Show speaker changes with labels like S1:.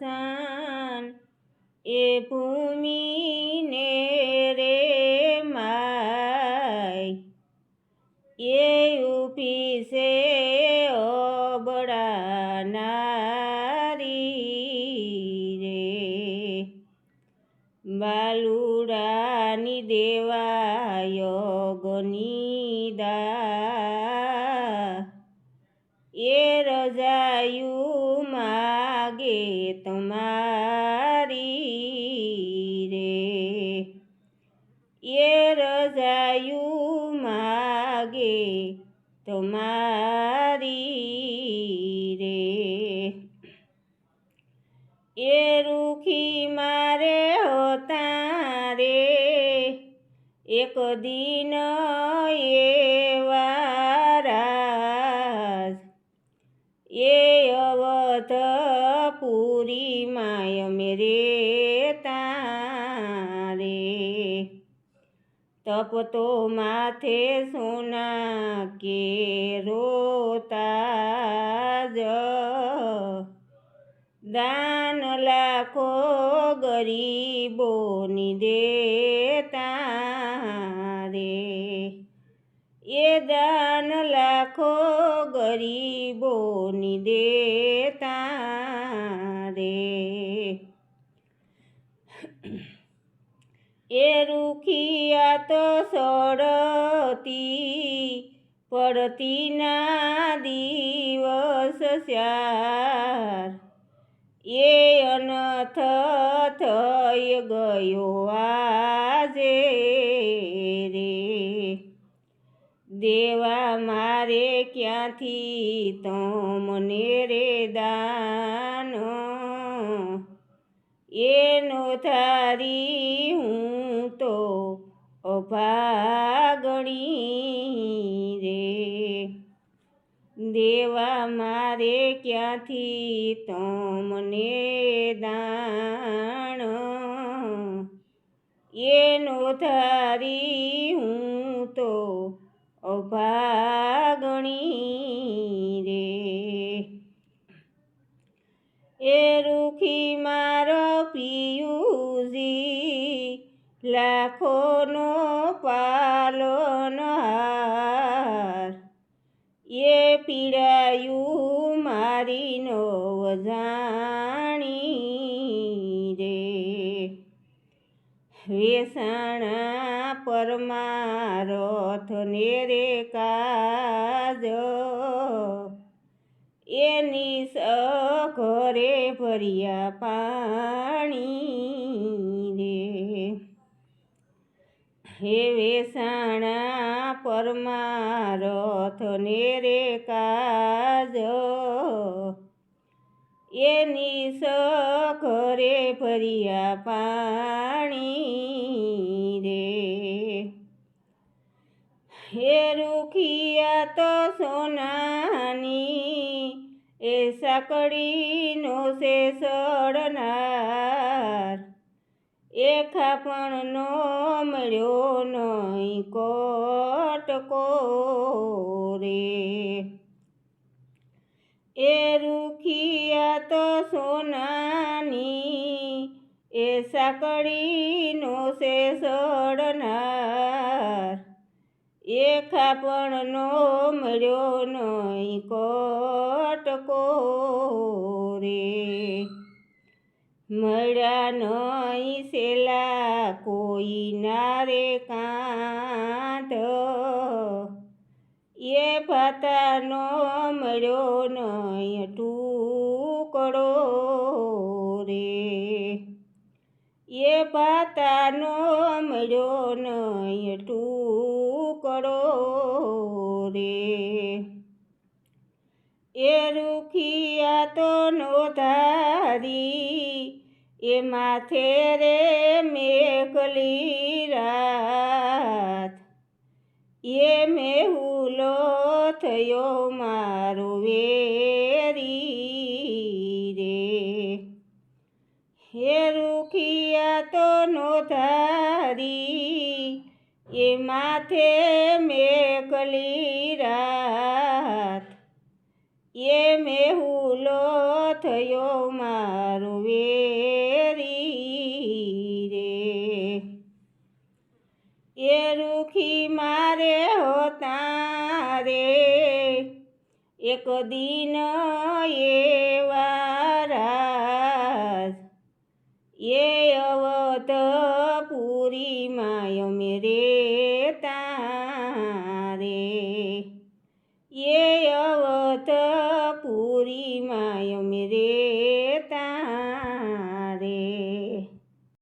S1: વસાન એ ભૂમિને રે માય એ ઊભી છે અબળા નારી રે બાલુડાની દેવાયોગની દા એ રજાયું માગે તમારી રે એ રજાયું માગે તમારી રે એ રૂખી મારે હોતા રે એક દિન એવા રાજ એ અવધપુરી માય મેરે તારે તપતો માથે સોના કે રોતા જ દાન લાખો ગરીબોની દેતા રે એ દાન લાખો ગરીબોની દેતા રે એ રૂખિયા તો સડતી પડતી ના દિવસ ચાર એ અનથ થઈ ગયો આજે રે દેવા મારે ક્યાંથી તમને રે દાન એનો ધારી હું તો અભાગણી રે દેવા મારે ક્યાંથી તમને દાણ એનો ધારી હું તો અભાગણી રે એ રૂખી મારો પિયુજી લાખોનો પાલનહાર એ પીડાયું મારી નવ જાણી રે વેસાણા પરમારથને રે કાજ એની ઘરે ભર્યા પાણી રે હે વેસાણા પરમારથને રે કાજ એની ઘરે ભર્યા પાણી રે હે રૂખિયા તો સોનાની એ સાંકળીનો છે સડનાર એ ખાપણનો મળ્યો નહીં કોટકો રે એ રૂખિયા તો સોનાની એ સાંકળીનો છે સડનાર એ ખાપણનો મળ્યો નહીં કોટકો રે મળ્યા નહીં સેલા કોઈ ના રે કાંધ એ ભાતાનો મળ્યો નહીં ટુકડો રે એ ભાતાનો મળ્યો નહીં ટુકડો રે એ રૂખિયા તો નો ધારી એ માથે રે મેઘલી રાત એ મેહુલો થયો મારો વેરી રે હે રૂખિયા તો નો ધારી એ માથે મેઘલી રાત એ મેહુલો થયો મારો વેરી રે એ રૂખી મારે હોતા રે એક દિન એવા રાત એ અવધપુરી માય મેરે તારે એ અવધપુરી માય મેરે